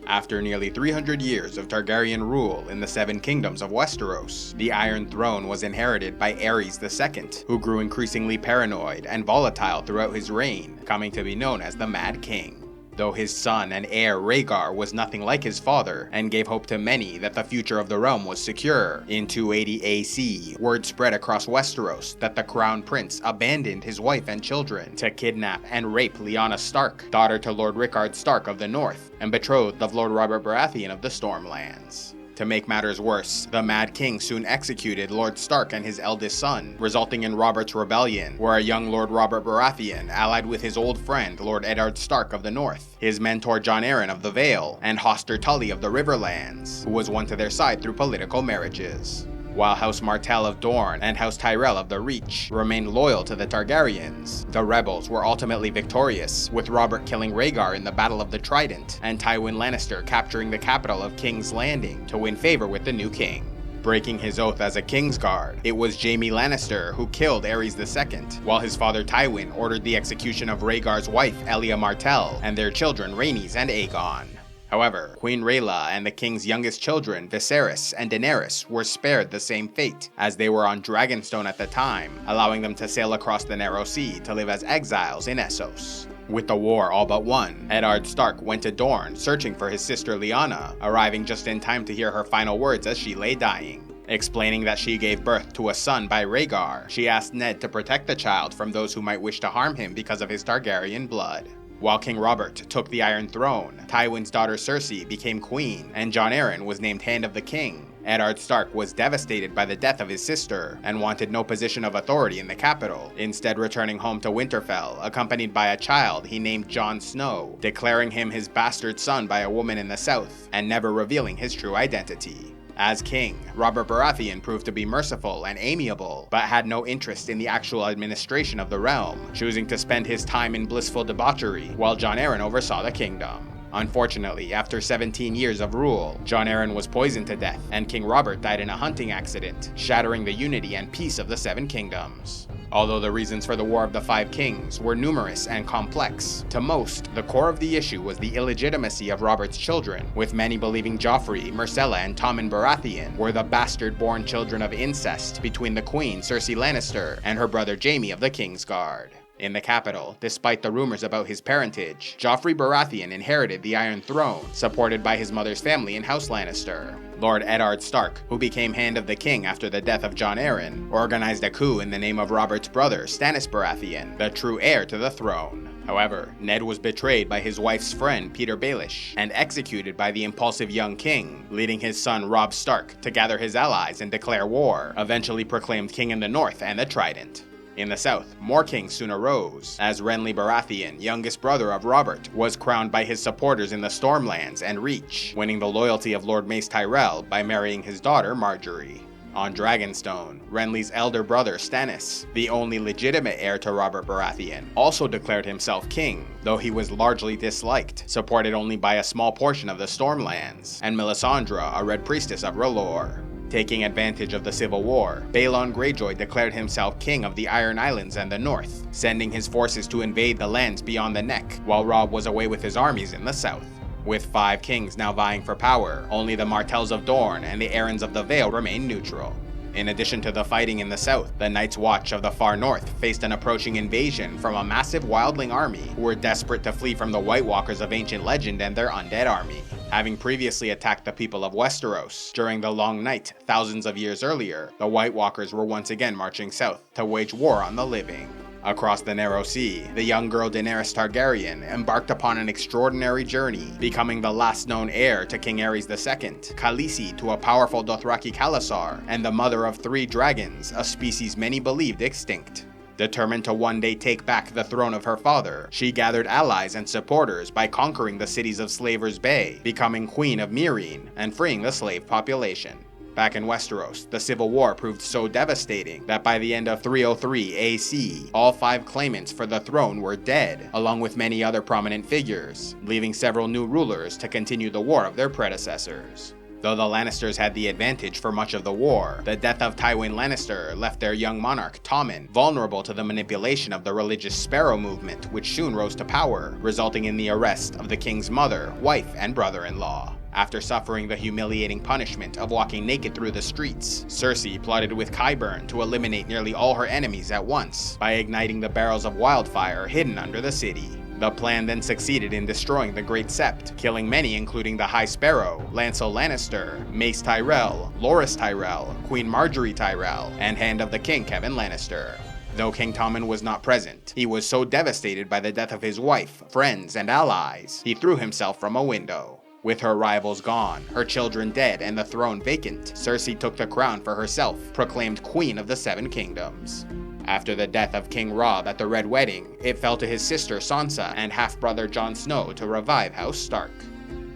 After nearly 300 years of Targaryen rule in the Seven Kingdoms of Westeros, the Iron Throne was inherited by Aerys II, who grew increasingly paranoid and volatile throughout his reign, coming to be known as the Mad King. Though his son and heir Rhaegar was nothing like his father and gave hope to many that the future of the realm was secure, in 280 AC, word spread across Westeros that the Crown Prince abandoned his wife and children to kidnap and rape Lyanna Stark, daughter to Lord Rickard Stark of the North, and betrothed of Lord Robert Baratheon of the Stormlands. To make matters worse, the Mad King soon executed Lord Stark and his eldest son, resulting in Robert's Rebellion, where a young Lord Robert Baratheon allied with his old friend Lord Eddard Stark of the North, his mentor Jon Arryn of the Vale, and Hoster Tully of the Riverlands, who was won to their side through political marriages. While House Martell of Dorne and House Tyrell of the Reach remained loyal to the Targaryens, the rebels were ultimately victorious, with Robert killing Rhaegar in the Battle of the Trident, and Tywin Lannister capturing the capital of King's Landing to win favor with the new king. Breaking his oath as a Kingsguard, it was Jaime Lannister who killed Aerys II, while his father Tywin ordered the execution of Rhaegar's wife Elia Martell and their children Rhaenys and Aegon. However, Queen Rhaela and the king's youngest children, Viserys and Daenerys, were spared the same fate, as they were on Dragonstone at the time, allowing them to sail across the Narrow Sea to live as exiles in Essos. With the war all but won, Eddard Stark went to Dorne searching for his sister Lyanna, arriving just in time to hear her final words as she lay dying. Explaining that she gave birth to a son by Rhaegar, she asked Ned to protect the child from those who might wish to harm him because of his Targaryen blood. While King Robert took the Iron Throne, Tywin's daughter Cersei became queen, and Jon Arryn was named Hand of the King. Eddard Stark was devastated by the death of his sister, and wanted no position of authority in the capital, instead returning home to Winterfell, accompanied by a child he named Jon Snow, declaring him his bastard son by a woman in the south, and never revealing his true identity. As king, Robert Baratheon proved to be merciful and amiable, but had no interest in the actual administration of the realm, choosing to spend his time in blissful debauchery, while Jon Arryn oversaw the kingdom. Unfortunately, after 17 years of rule, Jon Arryn was poisoned to death, and King Robert died in a hunting accident, shattering the unity and peace of the Seven Kingdoms. Although the reasons for the War of the Five Kings were numerous and complex, to most, the core of the issue was the illegitimacy of Robert's children, with many believing Joffrey, Myrcella, and Tommen Baratheon were the bastard-born children of incest between the Queen Cersei Lannister and her brother Jaime of the Kingsguard. In the capital, despite the rumors about his parentage, Joffrey Baratheon inherited the Iron Throne, supported by his mother's family in House Lannister. Lord Eddard Stark, who became Hand of the King after the death of Jon Arryn, organized a coup in the name of Robert's brother, Stannis Baratheon, the true heir to the throne. However, Ned was betrayed by his wife's friend, Peter Baelish, and executed by the impulsive young king, leading his son Robb Stark to gather his allies and declare war, eventually proclaimed king in the north and the Trident. In the south, more kings soon arose, as Renly Baratheon, youngest brother of Robert, was crowned by his supporters in the Stormlands and Reach, winning the loyalty of Lord Mace Tyrell by marrying his daughter Margaery. On Dragonstone, Renly's elder brother Stannis, the only legitimate heir to Robert Baratheon, also declared himself king, though he was largely disliked, supported only by a small portion of the Stormlands, and Melisandre, a Red Priestess of R'hllor. Taking advantage of the Civil War, Balon Greyjoy declared himself king of the Iron Islands and the North, sending his forces to invade the lands beyond the Neck, while Robb was away with his armies in the south. With 5 kings now vying for power, only the Martells of Dorne and the Arryns of the Vale remained neutral. In addition to the fighting in the south, the Night's Watch of the far north faced an approaching invasion from a massive wildling army who were desperate to flee from the White Walkers of ancient legend and their undead army. Having previously attacked the people of Westeros during the Long Night thousands of years earlier, the White Walkers were once again marching south to wage war on the living. Across the Narrow Sea, the young girl Daenerys Targaryen embarked upon an extraordinary journey, becoming the last known heir to King Aerys II, Khaleesi to a powerful Dothraki Khalasar, and the mother of 3 dragons, a species many believed extinct. Determined to one day take back the throne of her father, she gathered allies and supporters by conquering the cities of Slaver's Bay, becoming Queen of Meereen, and freeing the slave population. Back in Westeros, the Civil War proved so devastating that by the end of 303 AC, all 5 claimants for the throne were dead, along with many other prominent figures, leaving several new rulers to continue the war of their predecessors. Though the Lannisters had the advantage for much of the war, the death of Tywin Lannister left their young monarch, Tommen, vulnerable to the manipulation of the religious Sparrow movement, which soon rose to power, resulting in the arrest of the king's mother, wife, and brother-in-law. After suffering the humiliating punishment of walking naked through the streets, Cersei plotted with Qyburn to eliminate nearly all her enemies at once by igniting the barrels of wildfire hidden under the city. The plan then succeeded in destroying the Great Sept, killing many including the High Sparrow, Lancel Lannister, Mace Tyrell, Loras Tyrell, Queen Marjorie Tyrell, and Hand of the King Kevan Lannister. Though King Tommen was not present, he was so devastated by the death of his wife, friends, and allies, he threw himself from a window. With her rivals gone, her children dead, and the throne vacant, Cersei took the crown for herself, proclaimed Queen of the Seven Kingdoms. After the death of King Robb at the Red Wedding, it fell to his sister Sansa and half-brother Jon Snow to revive House Stark.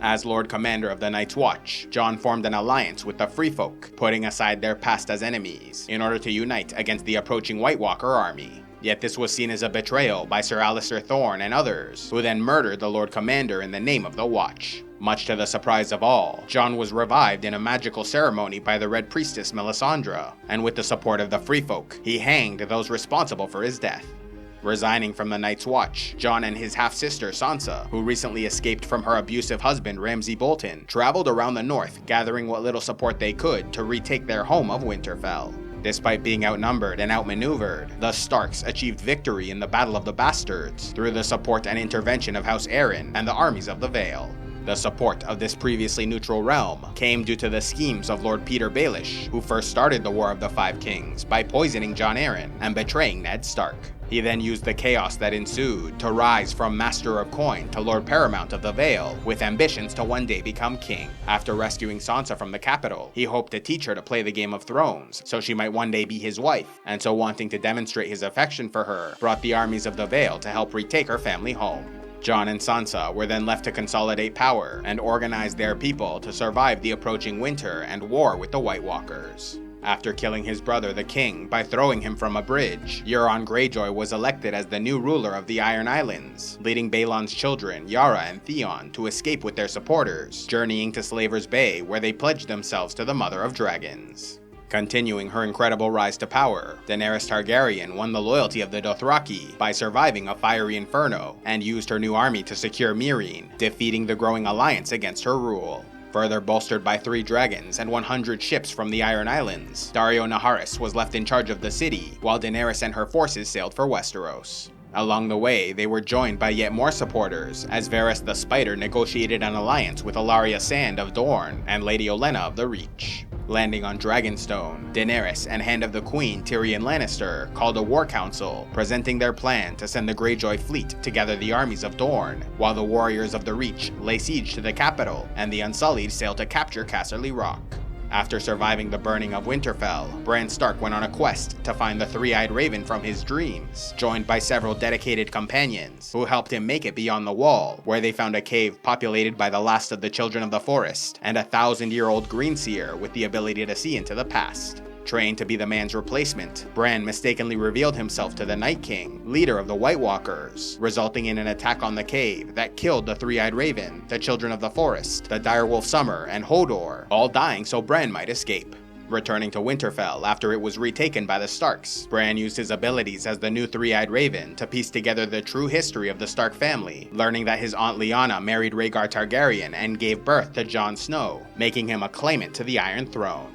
As Lord Commander of the Night's Watch, Jon formed an alliance with the Free Folk, putting aside their past as enemies, in order to unite against the approaching White Walker army. Yet this was seen as a betrayal by Sir Alliser Thorne and others, who then murdered the Lord Commander in the name of the Watch. Much to the surprise of all, Jon was revived in a magical ceremony by the Red Priestess Melisandre, and with the support of the Free Folk, he hanged those responsible for his death. Resigning from the Night's Watch, Jon and his half-sister Sansa, who recently escaped from her abusive husband Ramsay Bolton, traveled around the north, gathering what little support they could to retake their home of Winterfell. Despite being outnumbered and outmaneuvered, the Starks achieved victory in the Battle of the Bastards through the support and intervention of House Arryn and the armies of the Vale. The support of this previously neutral realm came due to the schemes of Lord Petyr Baelish, who first started the War of the Five Kings by poisoning Jon Arryn and betraying Ned Stark. He then used the chaos that ensued to rise from Master of Coin to Lord Paramount of the Vale, with ambitions to one day become king. After rescuing Sansa from the capital, he hoped to teach her to play the Game of Thrones, so she might one day be his wife, and so wanting to demonstrate his affection for her, brought the armies of the Vale to help retake her family home. Jon and Sansa were then left to consolidate power and organize their people to survive the approaching winter and war with the White Walkers. After killing his brother the king by throwing him from a bridge, Euron Greyjoy was elected as the new ruler of the Iron Islands, leading Balon's children, Yara and Theon, to escape with their supporters, journeying to Slaver's Bay where they pledged themselves to the Mother of Dragons. Continuing her incredible rise to power, Daenerys Targaryen won the loyalty of the Dothraki by surviving a fiery inferno, and used her new army to secure Meereen, defeating the growing alliance against her rule. Further bolstered by 3 dragons and 100 ships from the Iron Islands, Daario Naharis was left in charge of the city, while Daenerys and her forces sailed for Westeros. Along the way, they were joined by yet more supporters, as Varys the Spider negotiated an alliance with Ellaria Sand of Dorne and Lady Olenna of the Reach. Landing on Dragonstone, Daenerys and Hand of the Queen Tyrion Lannister called a war council, presenting their plan to send the Greyjoy fleet to gather the armies of Dorne, while the warriors of the Reach lay siege to the capital, and the Unsullied sailed to capture Casterly Rock. After surviving the burning of Winterfell, Bran Stark went on a quest to find the three-eyed raven from his dreams, joined by several dedicated companions who helped him make it beyond the wall, where they found a cave populated by the last of the children of the forest, and a 1,000-year-old greenseer with the ability to see into the past. Trained to be the man's replacement, Bran mistakenly revealed himself to the Night King, leader of the White Walkers, resulting in an attack on the cave that killed the Three-Eyed Raven, the Children of the Forest, the Direwolf Summer, and Hodor, all dying so Bran might escape. Returning to Winterfell after it was retaken by the Starks, Bran used his abilities as the new Three-Eyed Raven to piece together the true history of the Stark family, learning that his aunt Lyanna married Rhaegar Targaryen and gave birth to Jon Snow, making him a claimant to the Iron Throne.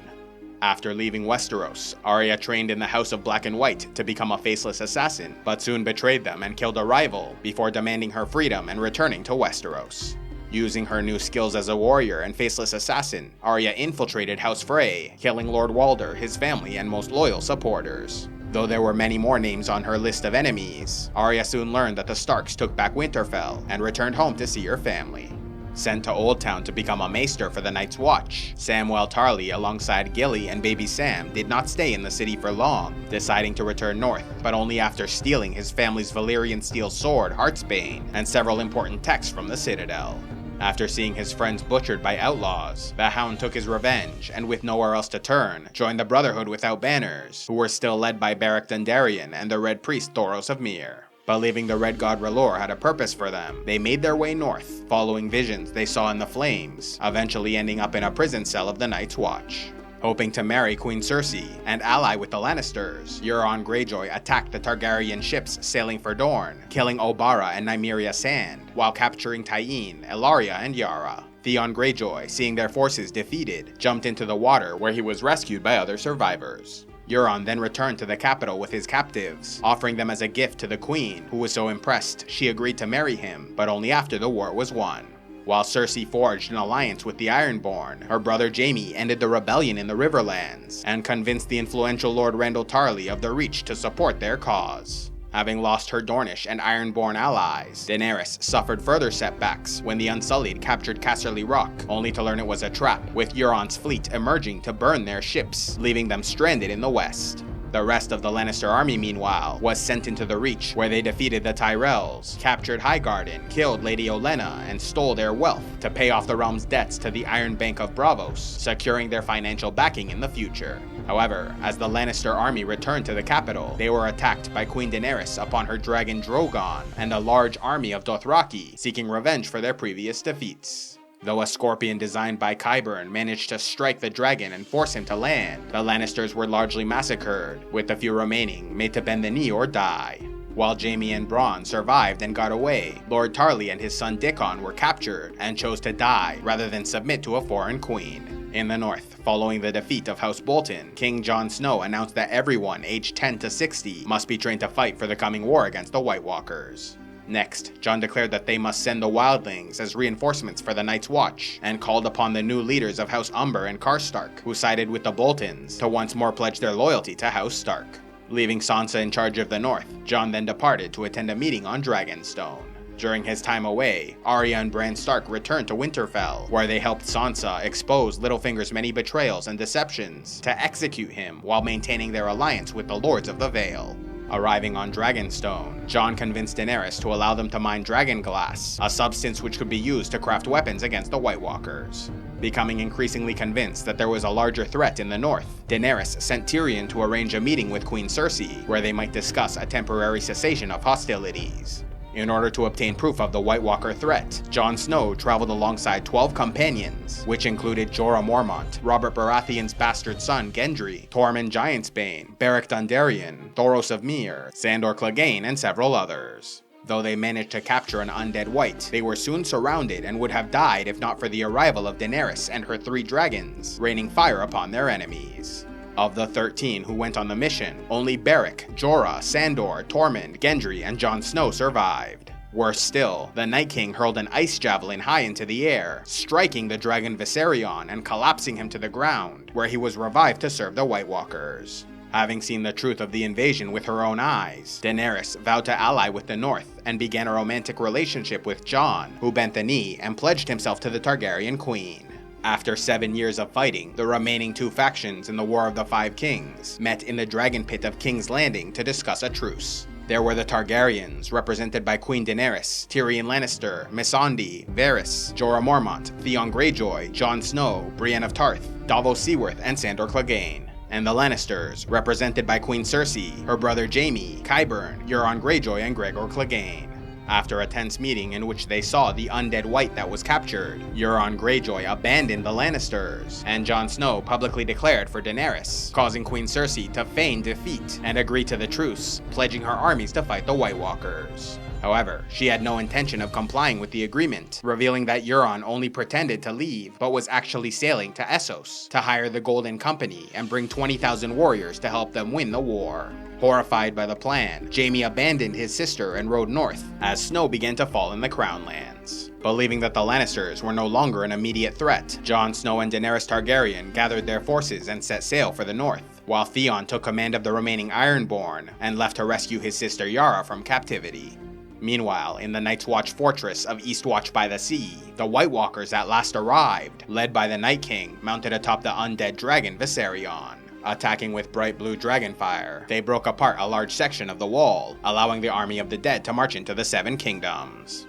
After leaving Westeros, Arya trained in the House of Black and White to become a faceless assassin, but soon betrayed them and killed a rival before demanding her freedom and returning to Westeros. Using her new skills as a warrior and faceless assassin, Arya infiltrated House Frey, killing Lord Walder, his family, and most loyal supporters. Though there were many more names on her list of enemies, Arya soon learned that the Starks took back Winterfell and returned home to see her family. Sent to Oldtown to become a maester for the Night's Watch, Samwell Tarly alongside Gilly and baby Sam did not stay in the city for long, deciding to return north, but only after stealing his family's Valyrian steel sword, Heartsbane, and several important texts from the Citadel. After seeing his friends butchered by outlaws, the Hound took his revenge, and with nowhere else to turn, joined the Brotherhood Without Banners, who were still led by Beric Dondarrion and the Red Priest Thoros of Myr. Believing the Red God R'hllor had a purpose for them, they made their way north, following visions they saw in the flames, eventually ending up in a prison cell of the Night's Watch. Hoping to marry Queen Cersei and ally with the Lannisters, Euron Greyjoy attacked the Targaryen ships sailing for Dorne, killing Obara and Nymeria Sand, while capturing Tyene, Ellaria, and Yara. Theon Greyjoy, seeing their forces defeated, jumped into the water where he was rescued by other survivors. Euron then returned to the capital with his captives, offering them as a gift to the queen, who was so impressed she agreed to marry him, but only after the war was won. While Cersei forged an alliance with the Ironborn, her brother Jaime ended the rebellion in the Riverlands, and convinced the influential Lord Randyll Tarly of the Reach to support their cause. Having lost her Dornish and Ironborn allies, Daenerys suffered further setbacks when the Unsullied captured Casterly Rock, only to learn it was a trap, with Euron's fleet emerging to burn their ships, leaving them stranded in the west. The rest of the Lannister army, meanwhile, was sent into the Reach, where they defeated the Tyrells, captured Highgarden, killed Lady Olenna, and stole their wealth to pay off the realm's debts to the Iron Bank of Braavos, securing their financial backing in the future. However, as the Lannister army returned to the capital, they were attacked by Queen Daenerys upon her dragon Drogon, and a large army of Dothraki, seeking revenge for their previous defeats. Though a scorpion designed by Qyburn managed to strike the dragon and force him to land, the Lannisters were largely massacred, with the few remaining made to bend the knee or die. While Jaime and Bronn survived and got away, Lord Tarly and his son Dickon were captured and chose to die rather than submit to a foreign queen. In the north, following the defeat of House Bolton, King Jon Snow announced that everyone aged 10 to 60 must be trained to fight for the coming war against the White Walkers. Next, Jon declared that they must send the wildlings as reinforcements for the Night's Watch, and called upon the new leaders of House Umber and Karstark, who sided with the Boltons, to once more pledge their loyalty to House Stark. Leaving Sansa in charge of the North, Jon then departed to attend a meeting on Dragonstone. During his time away, Arya and Bran Stark returned to Winterfell, where they helped Sansa expose Littlefinger's many betrayals and deceptions to execute him while maintaining their alliance with the Lords of the Vale. Arriving on Dragonstone, Jon convinced Daenerys to allow them to mine dragon glass, a substance which could be used to craft weapons against the White Walkers. Becoming increasingly convinced that there was a larger threat in the north, Daenerys sent Tyrion to arrange a meeting with Queen Cersei, where they might discuss a temporary cessation of hostilities. In order to obtain proof of the White Walker threat, Jon Snow traveled alongside 12 companions, which included Jorah Mormont, Robert Baratheon's bastard son Gendry, Tormund Giantsbane, Beric Dondarrion, Thoros of Myr, Sandor Clegane, and several others. Though they managed to capture an undead wight, they were soon surrounded and would have died if not for the arrival of Daenerys and her 3 dragons, raining fire upon their enemies. Of the 13 who went on the mission, only Beric, Jorah, Sandor, Tormund, Gendry, and Jon Snow survived. Worse still, the Night King hurled an ice javelin high into the air, striking the dragon Viserion and collapsing him to the ground, where he was revived to serve the White Walkers. Having seen the truth of the invasion with her own eyes, Daenerys vowed to ally with the North and began a romantic relationship with Jon, who bent the knee and pledged himself to the Targaryen queen. After 7 years of fighting, the remaining 2 factions in the War of the Five Kings met in the Dragon Pit of King's Landing to discuss a truce. There were the Targaryens, represented by Queen Daenerys, Tyrion Lannister, Missandei, Varys, Jorah Mormont, Theon Greyjoy, Jon Snow, Brienne of Tarth, Davos Seaworth, and Sandor Clegane. And the Lannisters, represented by Queen Cersei, her brother Jaime, Qyburn, Euron Greyjoy, and Gregor Clegane. After a tense meeting in which they saw the undead wight that was captured, Euron Greyjoy abandoned the Lannisters, and Jon Snow publicly declared for Daenerys, causing Queen Cersei to feign defeat and agree to the truce, pledging her armies to fight the White Walkers. However, she had no intention of complying with the agreement, revealing that Euron only pretended to leave, but was actually sailing to Essos to hire the Golden Company and bring 20,000 warriors to help them win the war. Horrified by the plan, Jaime abandoned his sister and rode north, as snow began to fall in the Crownlands. Believing that the Lannisters were no longer an immediate threat, Jon Snow and Daenerys Targaryen gathered their forces and set sail for the north, while Theon took command of the remaining Ironborn and left to rescue his sister Yara from captivity. Meanwhile, in the Night's Watch fortress of Eastwatch by the Sea, the White Walkers at last arrived, led by the Night King, mounted atop the undead dragon Viserion. Attacking with bright blue dragonfire, they broke apart a large section of the wall, allowing the army of the dead to march into the Seven Kingdoms.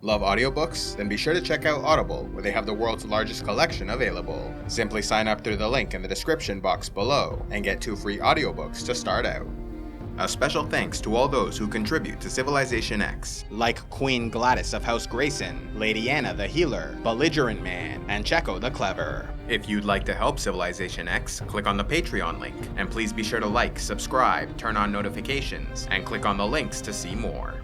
Love audiobooks? Then be sure to check out Audible, where they have the world's largest collection available. Simply sign up through the link in the description box below, and get 2 free audiobooks to start out. A special thanks to all those who contribute to CivilizationEx, like Queen Gladys of House Grayson, Lady Anna the Healer, Belligerent Man, and Checo the Clever. If you'd like to help CivilizationEx, click on the Patreon link, and please be sure to like, subscribe, turn on notifications, and click on the links to see more.